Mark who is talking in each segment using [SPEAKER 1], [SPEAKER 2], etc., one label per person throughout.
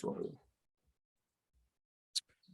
[SPEAKER 1] Roll.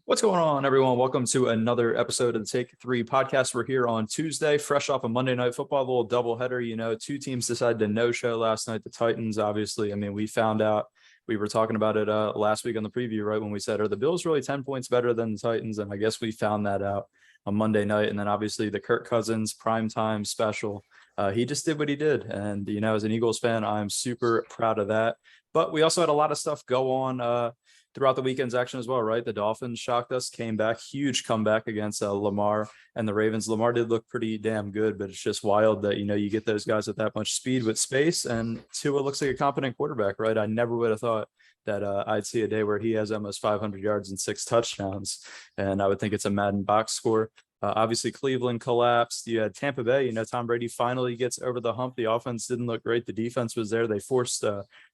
[SPEAKER 1] What's going on, everyone? Welcome to another episode of the Take 3 podcast. We're here on Tuesday, fresh off a Monday Night Football, little doubleheader. You know, two teams decided to no-show last night. The Titans, obviously. I mean, we found out, we were talking about it last week on the preview, right, when we said, are the Bills really 10 points better than the Titans? And I guess we found that out on Monday night. And then, obviously, the Kirk Cousins primetime special. He just did what he did. And, you know, as an Eagles fan, I'm super proud of that. But we also had a lot of stuff go on throughout the weekend's action as well, right? The Dolphins shocked us, came back, huge comeback against Lamar and the Ravens. Lamar did look pretty damn good, but it's just wild that, you know, you get those guys with that much speed with space, and Tua looks like a competent quarterback, right? I never would have thought that I'd see a day where he has almost 500 yards and 6 touchdowns, and I would think it's a Madden box score. Obviously, Cleveland collapsed. You had Tampa Bay. You know, Tom Brady finally gets over the hump. The offense didn't look great. The defense was there. They forced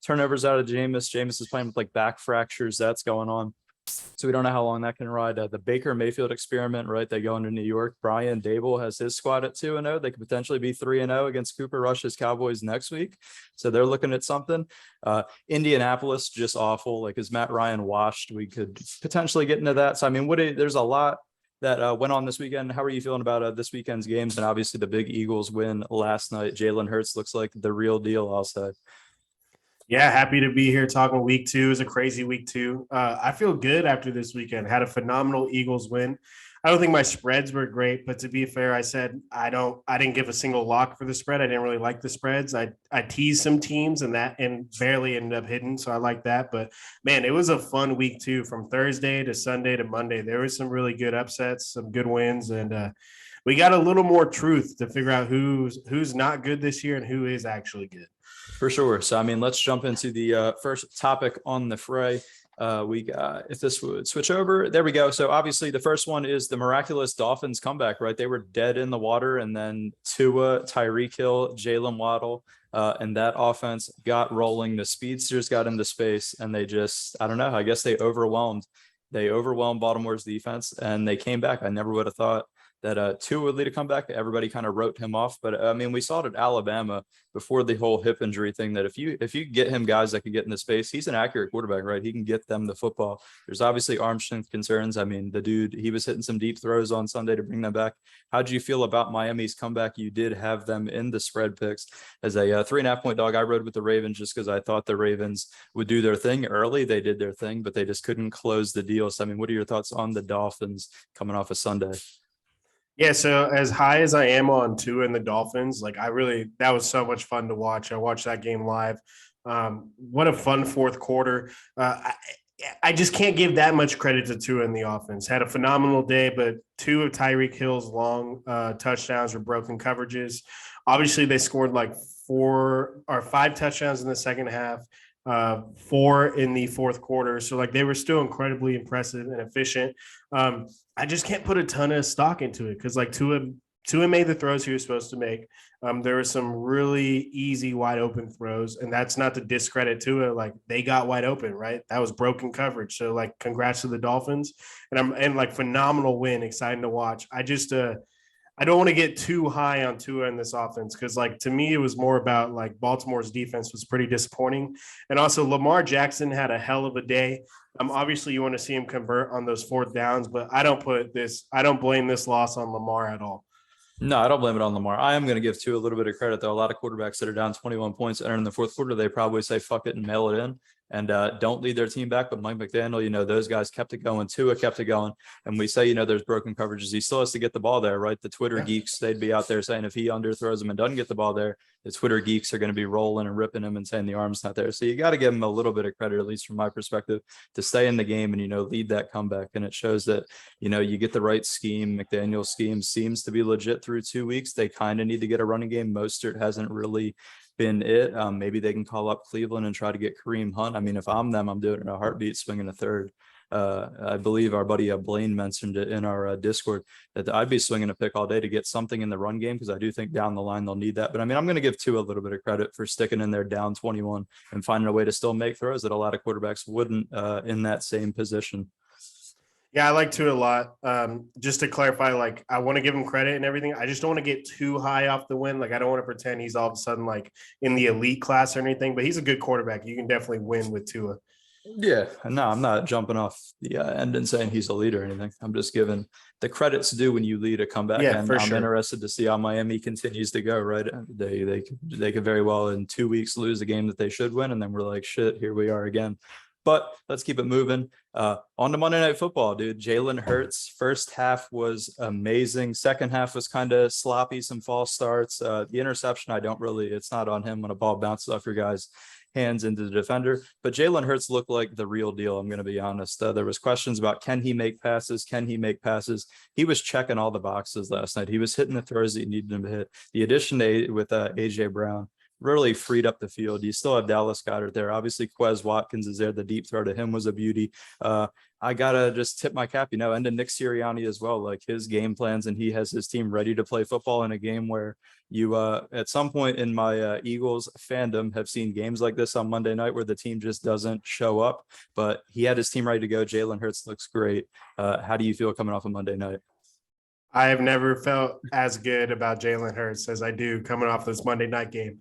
[SPEAKER 1] turnovers out of Jameis. Jameis is playing with like back fractures. That's going on. So we don't know how long that can ride. The Baker Mayfield experiment, right? They go into New York. Brian Dable has his squad at 2-0. They could potentially be 3-0 against Cooper Rush's Cowboys next week. So they're looking at something. Indianapolis, just awful. Like, is Matt Ryan washed? We could potentially get into that. So, I mean, there's a lot that went on this weekend. How are you feeling about this weekend's games? And obviously the big Eagles win last night. Jalen Hurts looks like the real deal, I'll say.
[SPEAKER 2] Yeah, happy to be here talking week 2. It was a crazy week 2. I feel good after this weekend. Had a phenomenal Eagles win. I don't think my spreads were great, but to be fair, I said I didn't give a single lock for the spread. I didn't really like the spreads. I teased some teams and barely ended up hitting, so I like that. But man, it was a fun week 2 from Thursday to Sunday to Monday. There was some really good upsets, some good wins, and we got a little more truth to figure out who's not good this year and who is actually good.
[SPEAKER 1] For sure. So, I mean, let's jump into the first topic on the fray. We got, if this would switch over, there we go. So obviously the first one is the miraculous Dolphins comeback, right? They were dead in the water, and then Tua, Tyreek Hill, Jalen Waddle, and that offense got rolling. The speedsters got into space, and they just, I don't know, I guess they overwhelmed Baltimore's defense, and they came back. I never would have thought that Tua would lead a comeback. Everybody kind of wrote him off. But I mean, we saw it at Alabama before the whole hip injury thing, that if you get him guys that can get in the space, he's an accurate quarterback, right? He can get them the football. There's obviously arm strength concerns. I mean, the dude, he was hitting some deep throws on Sunday to bring them back. How'd you feel about Miami's comeback? You did have them in the spread picks as a 3.5-point dog. I rode with the Ravens just because I thought the Ravens would do their thing early. They did their thing, but they just couldn't close the deal. So, I mean, what are your thoughts on the Dolphins coming off a Sunday?
[SPEAKER 2] Yeah, so as high as I am on Tua and the Dolphins, like that was so much fun to watch. I watched that game live. What a fun fourth quarter. I just can't give that much credit to Tua in the offense. Had a phenomenal day, but 2 of Tyreek Hill's long touchdowns were broken coverages. Obviously, they scored like 4 or 5 touchdowns in the second half, 4 in the fourth quarter. So like they were still incredibly impressive and efficient. I just can't put a ton of stock into it because like Tua made the throws he was supposed to make. There were some really easy wide open throws, and that's not to discredit Tua. Like they got wide open, right? That was broken coverage. So like congrats to the Dolphins, and like phenomenal win, exciting to watch. I just I don't want to get too high on Tua in this offense because, like, to me, it was more about, like, Baltimore's defense was pretty disappointing. And also, Lamar Jackson had a hell of a day. Obviously, you want to see him convert on those 4th downs, but I don't blame this loss on Lamar at all.
[SPEAKER 1] No, I don't blame it on Lamar. I am going to give Tua a little bit of credit, though. A lot of quarterbacks that are down 21 points entering the fourth quarter, they probably say, fuck it and mail it in and don't lead their team back. But Mike McDaniel, you know, those guys kept it going. Tua kept it going. And we say, you know, there's broken coverages. He still has to get the ball there, right? The Twitter geeks, they'd be out there saying if he underthrows him and doesn't get the ball there, the Twitter geeks are going to be rolling and ripping him and saying the arm's not there. So you got to give him a little bit of credit, at least from my perspective, to stay in the game and, you know, lead that comeback. And it shows that, you know, you get the right scheme. McDaniel's scheme seems to be legit through 2 weeks. They kind of need to get a running game. Mostert hasn't really been it. Maybe they can call up Cleveland and try to get Kareem Hunt. I mean, if I'm them, I'm doing it in a heartbeat, swinging a third. I believe our buddy Blaine mentioned it in our Discord that I'd be swinging a pick all day to get something in the run game because I do think down the line they'll need that. But I mean, I'm going to give Tua a little bit of credit for sticking in there down 21 and finding a way to still make throws that a lot of quarterbacks wouldn't in that same position.
[SPEAKER 2] Yeah, I like Tua a lot. Just to clarify, like, I want to give him credit and everything. I just don't want to get too high off the win. Like, I don't want to pretend he's all of a sudden like in the elite class or anything, but he's a good quarterback. You can definitely win with Tua.
[SPEAKER 1] Yeah, no, I'm not jumping off the end and saying he's a leader or anything. I'm just giving the credits due when you lead a comeback,
[SPEAKER 2] Yeah,
[SPEAKER 1] and
[SPEAKER 2] for
[SPEAKER 1] I'm
[SPEAKER 2] sure.
[SPEAKER 1] interested to see how Miami continues to go. Right, they could very well in 2 weeks lose a game that they should win, and then we're like, shit, here we are again. But let's keep it moving. On to Monday Night Football, dude. Jalen Hurts first half was amazing. Second half was kind of sloppy, some false starts. The interception, I don't really. It's not on him when a ball bounces off your guys' hands into the defender. But Jalen Hurts looked like the real deal. I'm going to be honest. There was questions about can he make passes? Can he make passes? He was checking all the boxes last night. He was hitting the throws that you needed him to hit. The addition to, with AJ Brown really freed up the field. You still have Dallas Goedert there. Obviously, Quez Watkins is there. The deep throw to him was a beauty. I gotta just tip my cap, and to Nick Sirianni as well. Like his game plans, and he has his team ready to play football in a game where you at some point in my Eagles fandom have seen games like this on Monday night where the team just doesn't show up, but he had his team ready to go. Jalen Hurts looks great. How do you feel coming off a Monday night?
[SPEAKER 2] I have never felt as good about Jalen Hurts as I do coming off this Monday night game.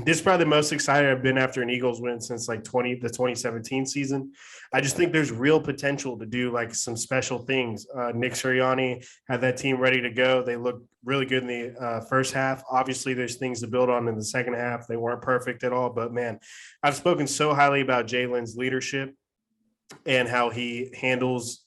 [SPEAKER 2] This is probably the most excited I've been after an Eagles win since like the 2017 season. I just think there's real potential to do like some special things. Nick Sirianni had that team ready to go. They looked really good in the first half. Obviously, there's things to build on in the second half. They weren't perfect at all, but man, I've spoken so highly about Jalen's leadership and how he handles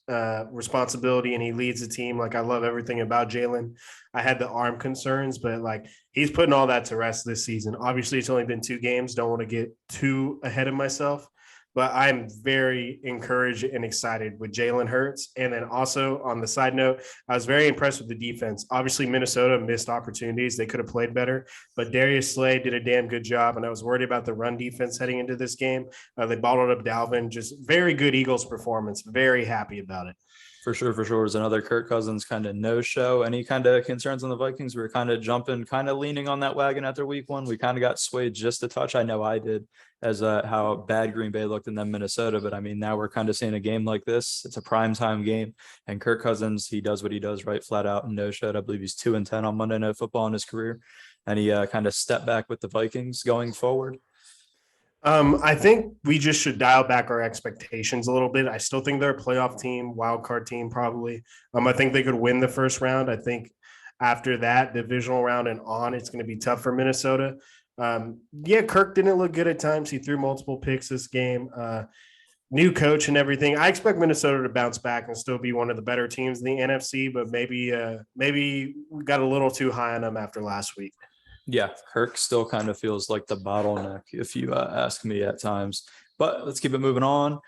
[SPEAKER 2] responsibility and he leads the team. Like I love everything about Jalen. I had the arm concerns, but like he's putting all that to rest this season. Obviously, it's only been 2 games. Don't want to get too ahead of myself, but I'm very encouraged and excited with Jalen Hurts. And then also on the side note, I was very impressed with the defense. Obviously, Minnesota missed opportunities. They could have played better, but Darius Slay did a damn good job. And I was worried about the run defense heading into this game. They bottled up Dalvin. Just very good Eagles performance. Very happy about it.
[SPEAKER 1] For sure, for sure. Was another Kirk Cousins kind of no show. Any kind of concerns on the Vikings? We were kind of jumping, kind of leaning on that wagon after week one. We kind of got swayed just a touch. I know I did, as how bad Green Bay looked in then Minnesota. But I mean, now we're kind of seeing a game like this. It's a primetime game. And Kirk Cousins, he does what he does, right? Flat out and no showed. I believe he's 2-10 on Monday Night Football in his career. And he kind of stepped back with the Vikings going forward.
[SPEAKER 2] I think we just should dial back our expectations a little bit. I still think they're a playoff team, wild card team, probably. I think they could win the first round. I think after that divisional round and on, it's going to be tough for Minnesota. Yeah, Kirk didn't look good at times. He threw multiple picks this game. New coach and everything. I expect Minnesota to bounce back and still be one of the better teams in the NFC, but maybe we got a little too high on them after last week.
[SPEAKER 1] Yeah, Kirk still kind of feels like the bottleneck, if you ask me at times. But let's keep it moving on.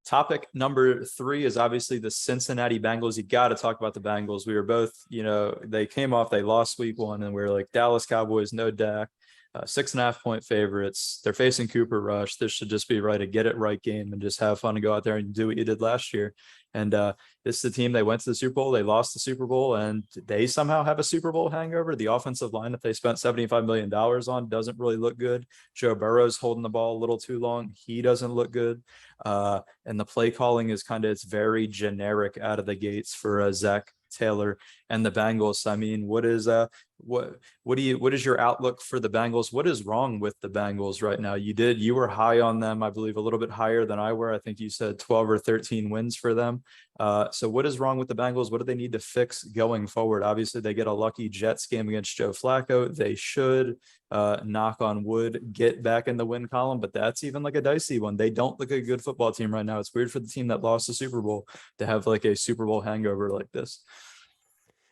[SPEAKER 1] Topic number 3 is obviously the Cincinnati Bengals. You got to talk about the Bengals. We were both, they came off, they lost week 1, and we are like, Dallas Cowboys, no Dak. 6.5-point favorites. They're facing Cooper Rush. This should just be right a get it right game and just have fun and go out there and do what you did last year. And this is the team. They went to the Super Bowl. They lost the Super Bowl, and they somehow have a Super Bowl hangover. The offensive line that they spent $75 million on doesn't really look good. Joe Burrow's holding the ball a little too long. He doesn't look good. And the play calling is it's very generic out of the gates for Zach Taylor and the Bengals. I mean, what is your outlook for the Bengals? What is wrong with the Bengals right now? You were high on them, I believe, a little bit higher than I were. I think you said 12 or 13 wins for them. So what is wrong with the Bengals? What do they need to fix going forward? Obviously, they get a lucky Jets game against Joe Flacco. They should, knock on wood, get back in the win column, but that's even like a dicey one. They don't look like a good football team right now. It's weird for the team that lost the Super Bowl to have like a Super Bowl hangover like this.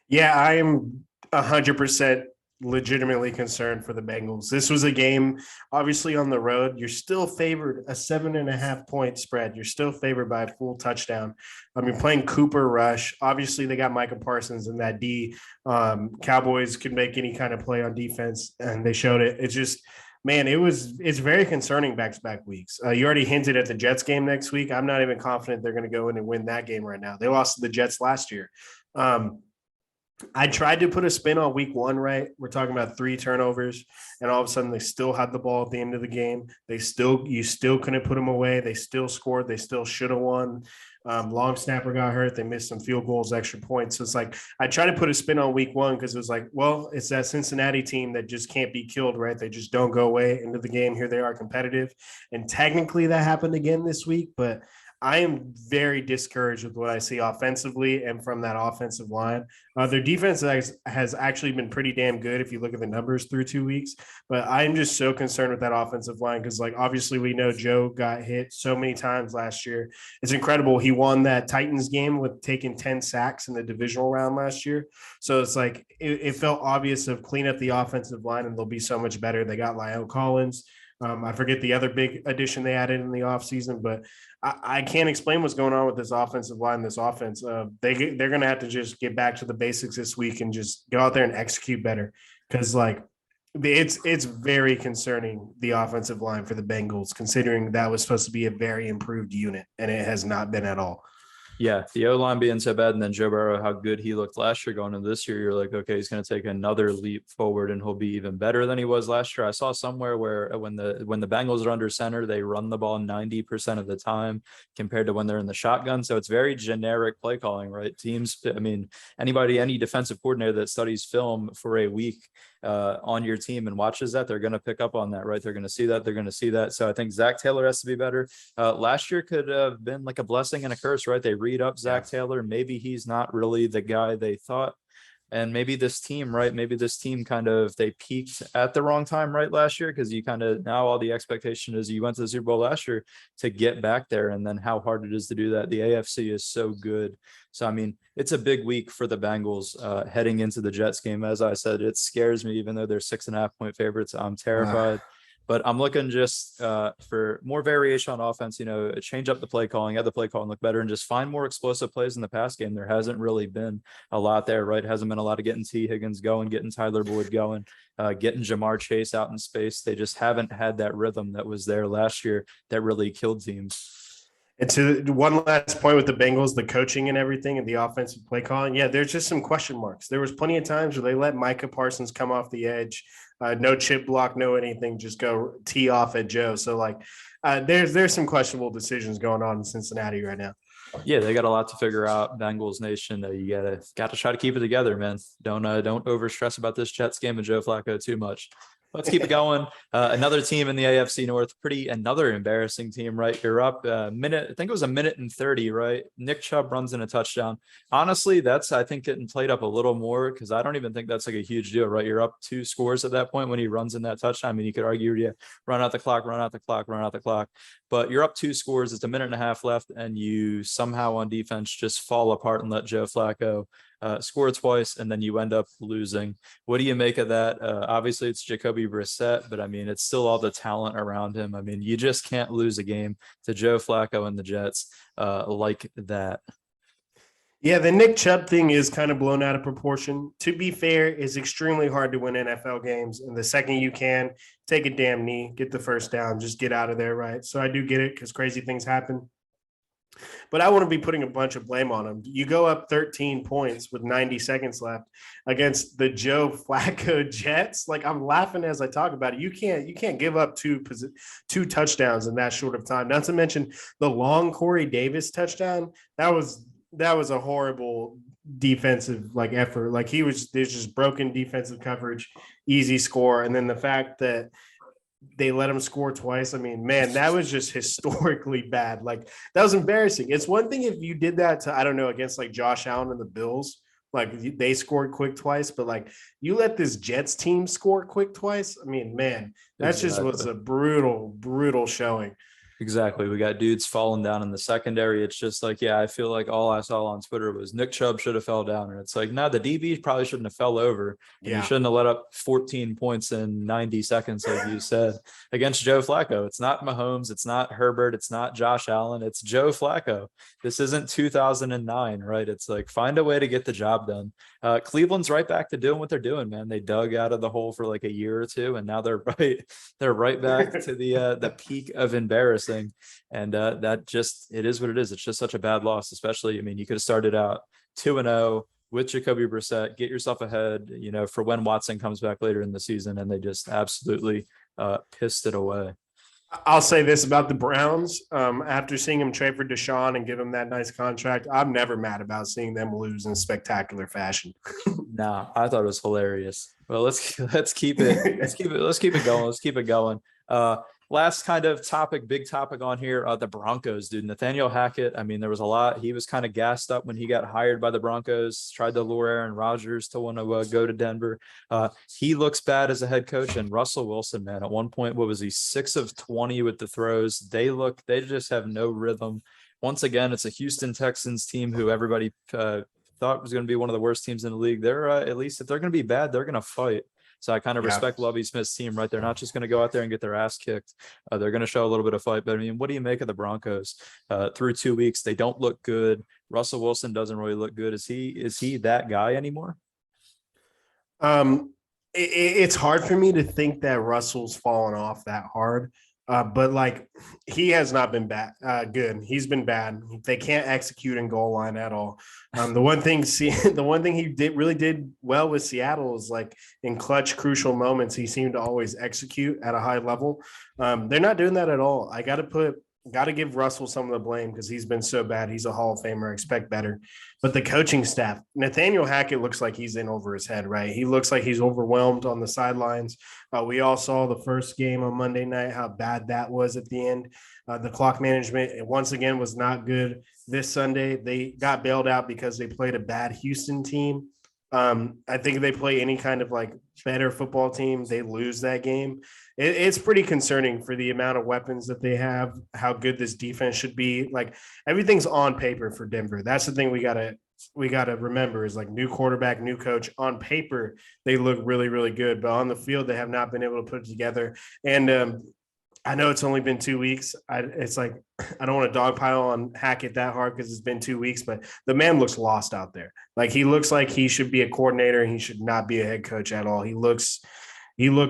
[SPEAKER 2] Yeah, I am 100% legitimately concerned for the Bengals. This was a game, obviously on the road. You're still favored a 7.5-point spread. You're still favored by a full touchdown. You're playing Cooper Rush. Obviously, they got Micah Parsons in that D. Cowboys could make any kind of play on defense, and they showed it. It's just, man, it's very concerning back-to-back weeks. You already hinted at the Jets game next week. I'm not even confident they're going to go in and win that game right now. They lost to the Jets last year. I tried to put a spin on week one, right? We're talking about 3 turnovers, and all of a sudden they still had the ball at the end of the game. You still couldn't put them away. They still scored. They still should have won. Long snapper got hurt. They missed some field goals, extra points. So it's like I try to put a spin on week one because it was like, well, it's that Cincinnati team that just can't be killed, right? They just don't go away into the game. Here they are competitive. And technically that happened again this week, but I am very discouraged with what I see offensively and from that offensive line. Their defense has actually been pretty damn good if you look at the numbers through 2 weeks. But I'm just so concerned with that offensive line because, like, obviously we know Joe got hit so many times last year. It's incredible. He won that Titans game with taking 10 sacks in the divisional round last year. So it's like it felt obvious of clean up the offensive line and they'll be so much better. They got Lyle Collins. I forget the other big addition they added in the offseason, but I can't explain what's going on with this offensive line, this offense. They're going to have to just get back to the basics this week and just go out there and execute better because, like, it's very concerning, the offensive line for the Bengals, considering that was supposed to be a very improved unit, and it has not been at all.
[SPEAKER 1] Yeah, the O-line being so bad, and then Joe Burrow, how good he looked last year going into this year, you're like, okay, he's going to take another leap forward and he'll be even better than he was last year. I saw somewhere where when the Bengals are under center, they run the ball 90% of the time compared to when they're in the shotgun. So it's very generic play calling, right? Teams, I mean, any defensive coordinator that studies film for a week on your team and watches that, they're going to pick up on that, right? They're going to see that. So I think Zach Taylor has to be better. Last year could have been like a blessing and a curse, right? They read up Zach Taylor. Maybe he's not really the guy they thought. And maybe this team, right? Maybe this team they peaked at the wrong time, right? Last year, because you now all the expectation is you went to the Super Bowl last year to get back there, and then how hard it is to do that. The AFC is so good. So, I mean, it's a big week for the Bengals heading into the Jets game. As I said, it scares me, even though they're 6.5-point favorites. I'm terrified. But I'm looking just for more variation on offense, change up the play calling, have the play calling look better, and just find more explosive plays in the pass game. There hasn't really been a lot there, right? Hasn't been a lot of getting T. Higgins going, getting Tyler Boyd going, getting Jamar Chase out in space. They just haven't had that rhythm that was there last year that really killed teams.
[SPEAKER 2] And to one last point with the Bengals, the coaching and everything and the offensive play calling, there's just some question marks. There was plenty of times where they let Micah Parsons come off the edge, no chip block, no anything, just go tee off at Joe. So, like, there's some questionable decisions going on in Cincinnati right now.
[SPEAKER 1] Yeah, they got a lot to figure out. Bengals Nation, you got to try to keep it together, man. Don't over stress about this Jets game and Joe Flacco too much. Let's keep it going. Another team in the AFC North, another embarrassing team, right? You're up a minute. I think it was 1:30, right? Nick Chubb runs in a touchdown. Honestly, that's, I think, getting played up a little more because I don't even think that's like a huge deal, right? You're up 2 scores at that point when he runs in that touchdown. I mean, you could argue, run out the clock. But you're up 2 scores. It's a minute and a half left, and you somehow on defense just fall apart and let Joe Flacco score twice, and then you end up losing. What do you make of that? Obviously, it's Jacoby Brissett, but I mean, it's still all the talent around him. I mean, you just can't lose a game to Joe Flacco and the Jets like that.
[SPEAKER 2] Yeah, the Nick Chubb thing is kind of blown out of proportion. To be fair, it's extremely hard to win NFL games. And the second you can, take a damn knee, get the first down, just get out of there, right? So I do get it because crazy things happen. But I wouldn't be putting a bunch of blame on him. You go up 13 points with 90 seconds left against the Joe Flacco Jets. Like, I'm laughing as I talk about it. You can't give up two touchdowns in that short of time. Not to mention the long Corey Davis touchdown. That was a horrible defensive effort. Like, there's just broken defensive coverage, easy score. And then the fact that they let him score twice. I mean, man, that was just historically bad. Like, that was embarrassing. It's one thing if you did that to, I don't know, against like Josh Allen and the Bills, like they scored quick twice, but like you let this Jets team score quick twice. I mean, man, that just was a brutal showing.
[SPEAKER 1] Exactly. We got dudes falling down in the secondary. It's just like, I feel like all I saw on Twitter was Nick Chubb should have fell down. And it's like, no, the DB probably shouldn't have fell over. You shouldn't have let up 14 points in 90 seconds, like you said, against Joe Flacco. It's not Mahomes. It's not Herbert. It's not Josh Allen. It's Joe Flacco. This isn't 2009, right? It's like, find a way to get the job done. Cleveland's right back to doing what they're doing, man. They dug out of the hole for like a year or two, and now they're right back to the peak of embarrassing. And that just, it is what it is. It's just such a bad loss, especially, I mean, you could have started out 2-0, with Jacoby Brissett, get yourself ahead, for when Watson comes back later in the season, and they just absolutely pissed it away.
[SPEAKER 2] I'll say this about the Browns. After seeing him trade for Deshaun and give him that nice contract, I'm never mad about seeing them lose in spectacular fashion.
[SPEAKER 1] Nah, I thought it was hilarious. Well, let's keep it going. Let's keep it going. Last kind of topic, big topic on here, the Broncos, dude. Nathaniel Hackett. I mean, there was a lot. He was kind of gassed up when he got hired by the Broncos, tried to lure Aaron Rodgers to want to go to Denver. He looks bad as a head coach. And Russell Wilson, man, at one point, what was he, 6 of 20 with the throws? They just have no rhythm. Once again, it's a Houston Texans team who everybody thought was going to be one of the worst teams in the league. They're at least, if they're going to be bad, they're going to fight. So I kind of respect Lovie Smith's team, right? They're not just going to go out there and get their ass kicked. They're going to show a little bit of fight. But I mean, what do you make of the Broncos? Through 2 weeks, they don't look good. Russell Wilson doesn't really look good. Is he that guy anymore?
[SPEAKER 2] It's hard for me to think that Russell's fallen off that hard. But like he has not been bad, good. He's been bad. They can't execute in goal line at all. The one thing he really did well with Seattle is like in clutch, crucial moments, he seemed to always execute at a high level. They're not doing that at all. I got to give Russell some of the blame because he's been so bad. He's a Hall of Famer. I expect better. But the coaching staff, Nathaniel Hackett looks like he's in over his head, right? He looks like he's overwhelmed on the sidelines. We all saw the first game on Monday night, how bad that was at the end. The clock management, once again, was not good. This Sunday, they got bailed out because they played a bad Houston team. I think if they play any kind of like better football team, they lose that game. It's pretty concerning for the amount of weapons that they have, how good this defense should be. Like everything's on paper for Denver. That's the thing we gotta remember is like new quarterback, new coach. On paper, they look really, really good, but on the field, they have not been able to put it together. And I know it's only been 2 weeks. It's like I don't want to dogpile on Hackett that hard because it's been 2 weeks, but the man looks lost out there. Like he looks like he should be a coordinator and he should not be a head coach at all. He looks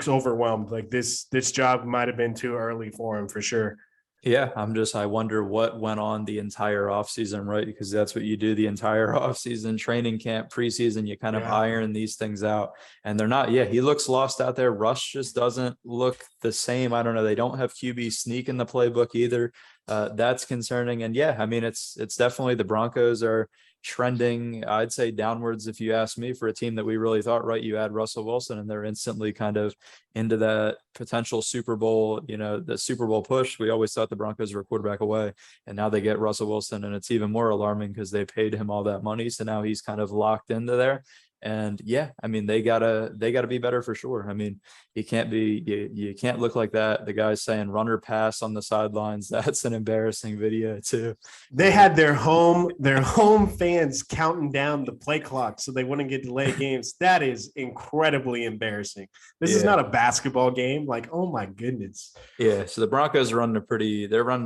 [SPEAKER 2] overwhelmed. Like this job might have been too early for him for sure.
[SPEAKER 1] Yeah, I wonder what went on the entire offseason, right? Because that's what you do the entire offseason, training camp, preseason, you kind of iron these things out. And they're not, he looks lost out there. Rush just doesn't look the same. I don't know. They don't have QB sneak in the playbook either. That's concerning. And I mean, it's definitely the Broncos are trending, I'd say downwards, if you ask me, for a team that we really thought, right, you add Russell Wilson and they're instantly kind of into that potential Super Bowl, the Super Bowl push. We always thought the Broncos were a quarterback away, and now they get Russell Wilson, and it's even more alarming because they paid him all that money. So now he's kind of locked into there. And I mean, they gotta be better for sure. I mean, you can't look like that. The guy's saying run or pass on the sidelines. That's an embarrassing video too.
[SPEAKER 2] They had their home fans counting down the play clock so they wouldn't get delayed games. That is incredibly embarrassing. This is not a basketball game. Like, oh my goodness.
[SPEAKER 1] Yeah. So the Broncos are running a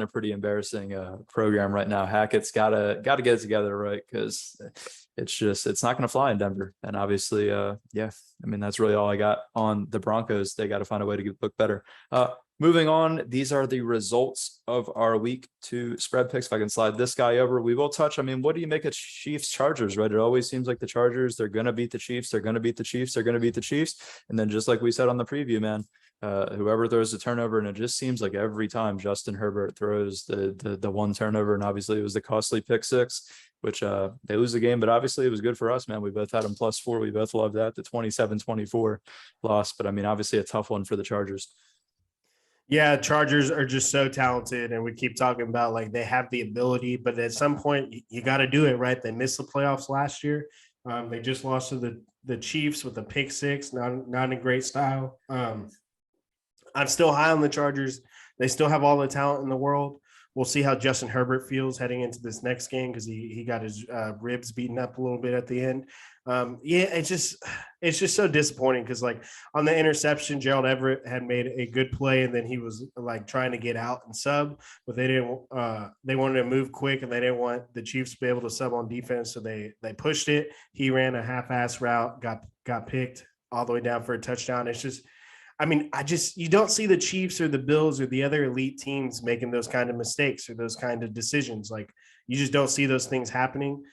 [SPEAKER 1] pretty embarrassing program right now. Hackett's gotta get it together, right? Because it's not going to fly in Denver. And obviously, I mean, that's really all I got on the Broncos. They got to find a way to look better. Moving on, these are the results of our week 2 spread picks. If I can slide this guy over, we will touch. I mean, what do you make of Chiefs Chargers, right? It always seems like the Chargers, they're going to beat the Chiefs. They're going to beat the Chiefs. They're going to beat the Chiefs. And then just like we said on the preview, man, whoever throws the turnover, and it just seems like every time Justin Herbert throws the one turnover, and obviously it was the costly pick 6, which they lose the game, but obviously it was good for us, man. We both had them +4. We both loved that, the 27-24 loss, but I mean, obviously a tough one for the Chargers.
[SPEAKER 2] Yeah, Chargers are just so talented, and we keep talking about like they have the ability, but at some point you got to do it, right? They missed the playoffs last year. They just lost to the Chiefs with a pick 6, not in great style. I'm still high on the Chargers. They still have all the talent in the world. We'll see how Justin Herbert feels heading into this next game because he got his ribs beaten up a little bit at the end. It's just so disappointing because like on the interception, Gerald Everett had made a good play and then he was like trying to get out and sub, but they wanted to move quick and they didn't want the Chiefs to be able to sub on defense, so they pushed it. He ran a half-ass route, got picked all the way down for a touchdown. It's just, I mean, you don't see the Chiefs or the Bills or the other elite teams making those kind of mistakes or those kind of decisions. Like you just don't see those things happening.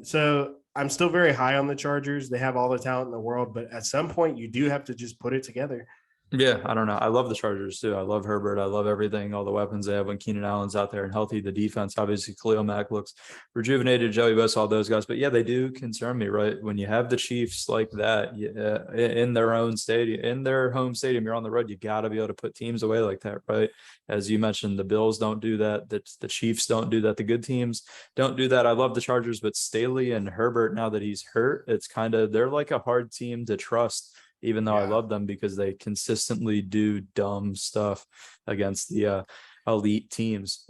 [SPEAKER 2] So I'm still very high on the Chargers. They have all the talent in the world, but at some point you do have to just put it together.
[SPEAKER 1] Yeah, I don't know. I love the Chargers too. I love Herbert. I love everything, all the weapons they have when Keenan Allen's out there and healthy. The defense, obviously, Khalil Mack looks rejuvenated. Joey Bosa, all those guys. But yeah, they do concern me, right? When you have the Chiefs like that in their own stadium, in their home stadium, you're on the road. You got to be able to put teams away like that, right? As you mentioned, the Bills don't do that. The Chiefs don't do that. The good teams don't do that. I love the Chargers, but Staley and Herbert, now that he's hurt, it's kind of they're like a hard team to trust even though I
[SPEAKER 2] Yeah.
[SPEAKER 1] love them because they consistently do dumb stuff against the elite teams.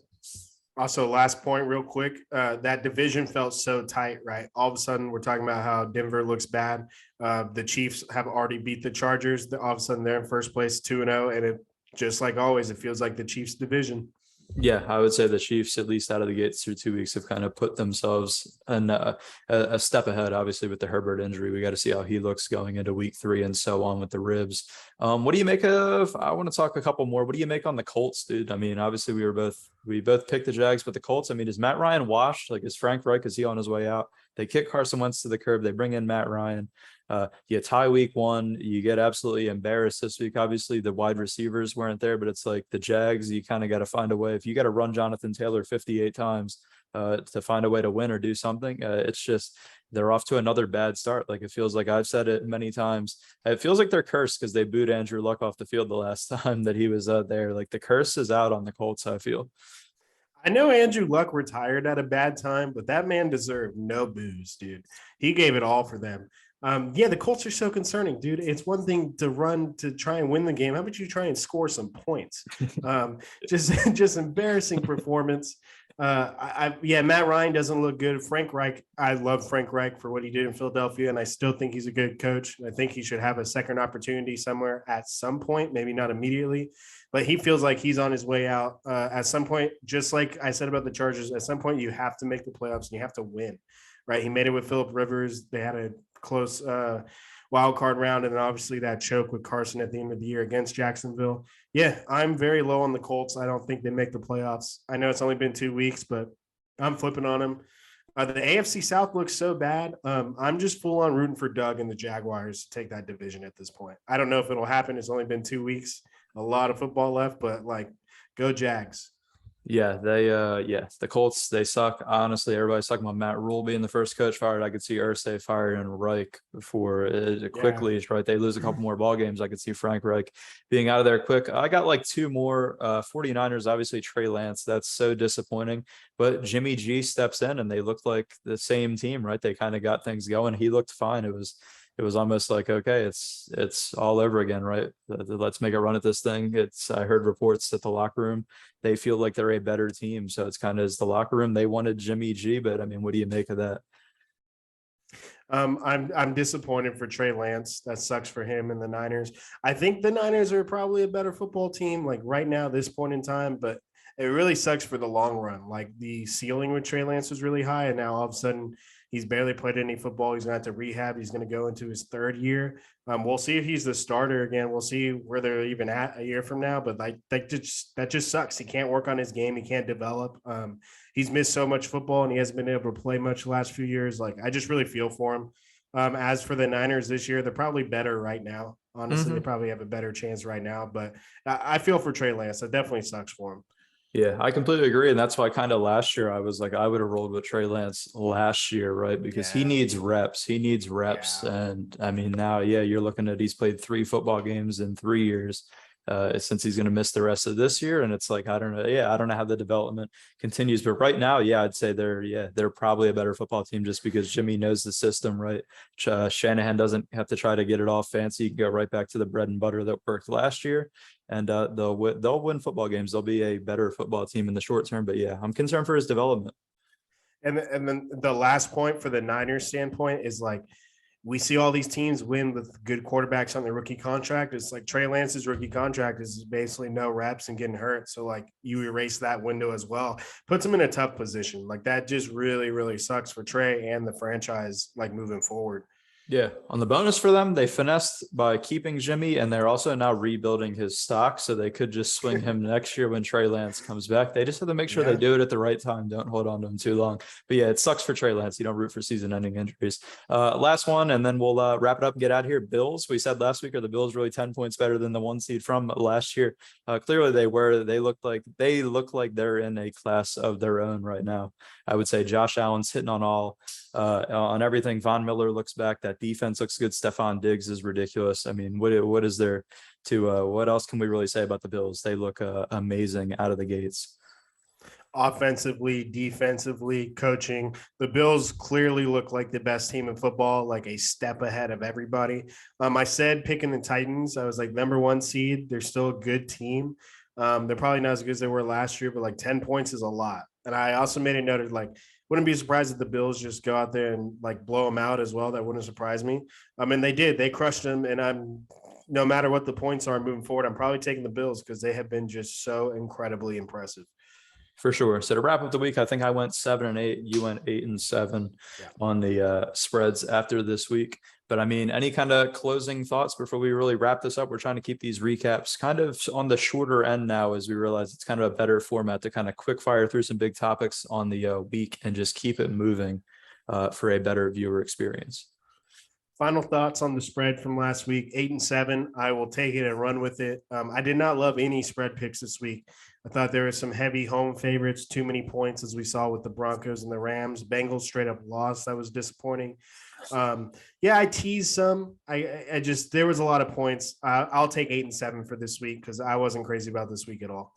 [SPEAKER 2] Also, last point, real quick. That division felt so tight, right? All of a sudden, we're talking about how Denver looks bad. The Chiefs have already beat the Chargers. All of a sudden, they're in first place, 2-0, and it just like always, it feels like the Chiefs division.
[SPEAKER 1] Yeah, I would say the Chiefs, at least out of the gates through 2 weeks, have kind of put themselves a step ahead. Obviously, with the Herbert injury, we got to see how he looks going into week 3 and so on with the ribs. What do you make of? I want to talk a couple more. What do you make on the Colts, dude? I mean, obviously, we both picked the Jags, but the Colts. I mean, is Matt Ryan washed? Like, is Frank Reich? Is he on his way out? They kick Carson Wentz to the curb. They bring in Matt Ryan. You tie week 1, you get absolutely embarrassed this week. Obviously, the wide receivers weren't there, but it's like the Jags, you kind of got to find a way. If you got to run Jonathan Taylor 58 times to find a way to win or do something, it's just they're off to another bad start. Like it feels like I've said it many times. It feels like they're cursed because they booed Andrew Luck off the field the last time that he was there. Like the curse is out on the Colts, I feel.
[SPEAKER 2] I know Andrew Luck retired at a bad time, but that man deserved no booze, dude. He gave it all for them. Yeah, the Colts are so concerning, dude. It's one thing to run to try and win the game. How about you try and score some points? Just embarrassing performance. Yeah, Matt Ryan doesn't look good. Frank Reich, I love Frank Reich for what he did in Philadelphia, and I still think he's a good coach. I think he should have a second opportunity somewhere at some point, maybe not immediately, but he feels like he's on his way out. At some point, just like I said about the Chargers, at some point you have to make the playoffs and you have to win, right? He made it with Phillip Rivers. They had a close wild card round, and then obviously that choke with Carson at the end of the year against Jacksonville. Yeah, I'm very low on the Colts. I don't think they make the playoffs. I know it's only been 2 weeks, but I'm flipping on them. The AFC South looks so bad. I'm just full on rooting for Doug and the Jaguars to take that division at this point. I don't know if it'll happen. It's only been 2 weeks, a lot of football left, but like, go Jags.
[SPEAKER 1] Yeah, the Colts, they suck. Honestly, everybody's talking about Matt Rule being the first coach fired. I could see Irsay fired and Reich before it
[SPEAKER 2] Yeah.
[SPEAKER 1] quickly, right? They lose a couple more ball games. I could see Frank Reich being out of there quick. I got like 2 more 49ers, obviously Trey Lance. That's so disappointing. But Jimmy G steps in and they looked like the same team, right? They kind of got things going. He looked fine. It was almost like, okay, it's all over again, right? Let's make a run at this thing. I heard reports that the locker room, they feel like they're a better team. So it's kind of as the locker room, they wanted Jimmy G, but I mean, what do you make of that?
[SPEAKER 2] I'm disappointed for Trey Lance. That sucks for him and the Niners. I think the Niners are probably a better football team, like right now, this point in time, but it really sucks for the long run. Like the ceiling with Trey Lance was really high, and now all of a sudden he's barely played any football. He's gonna have to rehab. He's gonna go into his 3rd year. We'll see if he's the starter again. We'll see where they're even at a year from now. But like that just sucks. He can't work on his game. He can't develop. He's missed so much football and he hasn't been able to play much the last few years. Like I just really feel for him. As for the Niners this year, they're probably better right now. Honestly, they probably have a better chance right now. But I feel for Trey Lance. That definitely sucks for him.
[SPEAKER 1] Yeah, I completely agree. And that's why kind of last year I was like, I would have rolled with Trey Lance last year, right? Because he
[SPEAKER 2] Yeah.
[SPEAKER 1] needs reps. He needs reps.
[SPEAKER 2] Yeah.
[SPEAKER 1] And I mean, now, yeah, you're looking at he's played 3 football games in 3 years since he's going to miss the rest of this year. And it's like, I don't know. Yeah, I don't know how the development continues. But right now, yeah, I'd say they're probably a better football team just because Jimmy knows the system, right? Shanahan doesn't have to try to get it all fancy. You can go right back to the bread and butter that worked last year and they'll win football games. They'll be a better football team in the short term. But yeah, I'm concerned for his development.
[SPEAKER 2] And then the last point for the Niners standpoint is like we see all these teams win with good quarterbacks on their rookie contract. It's like Trey Lance's rookie contract is basically no reps and getting hurt. So like you erase that window as well. Puts him in a tough position. Like that just really, really sucks for Trey and the franchise like moving forward.
[SPEAKER 1] Yeah, on the bonus for them, they finessed by keeping Jimmy, and they're also now rebuilding his stock, so they could just swing him next year when Trey Lance comes back. They just have to make sure they
[SPEAKER 2] Yeah.
[SPEAKER 1] do it at the right time. Don't hold on to him too long. But yeah, it sucks for Trey Lance. You don't root for season-ending injuries. Last one, and then we'll wrap it up and get out of here. Bills. We said last week, are the Bills really 10 points better than the 1 seed from last year? Clearly, they were. They look like they're in a class of their own right now. I would say Josh Allen's hitting on everything. Von Miller looks back. That defense looks good. Stephon Diggs is ridiculous. I mean, what is there to what else can we really say about the Bills? They look amazing out of the gates.
[SPEAKER 2] Offensively, defensively, coaching. The Bills clearly look like the best team in football, like a step ahead of everybody. I said picking the Titans. I was like number 1 seed. They're still a good team. They're probably not as good as they were last year, but like 10 points is a lot. And I also made a note of like, wouldn't be surprised if the Bills just go out there and like blow them out as well. That wouldn't surprise me. I mean, they did. They crushed them, and I'm no matter what the points are moving forward, I'm probably taking the Bills because they have been just so incredibly impressive.
[SPEAKER 1] For sure. So to wrap up the week, I think I went 7-8. You went 8-7 on the spreads after this week. But I mean, any kind of closing thoughts before we really wrap this up? We're trying to keep these recaps kind of on the shorter end now, as we realize it's kind of a better format to kind of quick fire through some big topics on the week and just keep it moving for a better viewer experience.
[SPEAKER 2] Final thoughts on the spread from last week, 8-7. I will take it and run with it. I did not love any spread picks this week. I thought there were some heavy home favorites, too many points, as we saw with the Broncos and the Rams. Bengals straight up lost. That was disappointing. I teased some. I just, there was a lot of points. I'll take 8-7 for this week because I wasn't crazy about this week at all.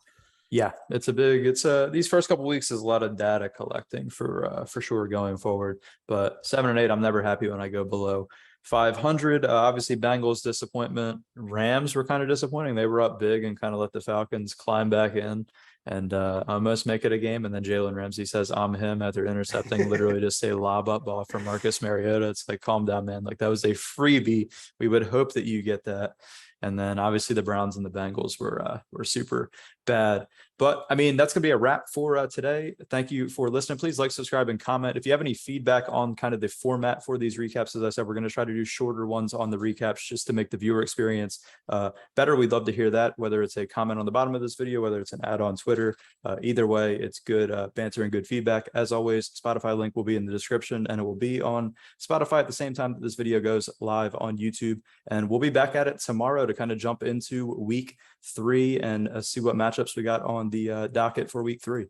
[SPEAKER 1] Yeah, these first couple of weeks is a lot of data collecting for sure going forward. But 7-8, I'm never happy when I go below 500. Obviously, Bengals disappointment. Rams were kind of disappointing. They were up big and kind of let the Falcons climb back in and almost make it a game. And then Jalen Ramsey says, "I'm him," after intercepting literally just a lob up ball from Marcus Mariota. It's like, calm down, man. Like, that was a freebie. We would hope that you get that. And then obviously the Browns and the Bengals were super bad. But I mean, that's going to be a wrap for today. Thank you for listening. Please like, subscribe, and comment. If you have any feedback on kind of the format for these recaps, as I said, we're going to try to do shorter ones on the recaps just to make the viewer experience better. We'd love to hear that, whether it's a comment on the bottom of this video, whether it's an ad on Twitter. Either way, it's good banter and good feedback. As always, Spotify link will be in the description, and it will be on Spotify at the same time that this video goes live on YouTube. And we'll be back at it tomorrow to kind of jump into week 3 and see what matchups we got on the docket for week 3.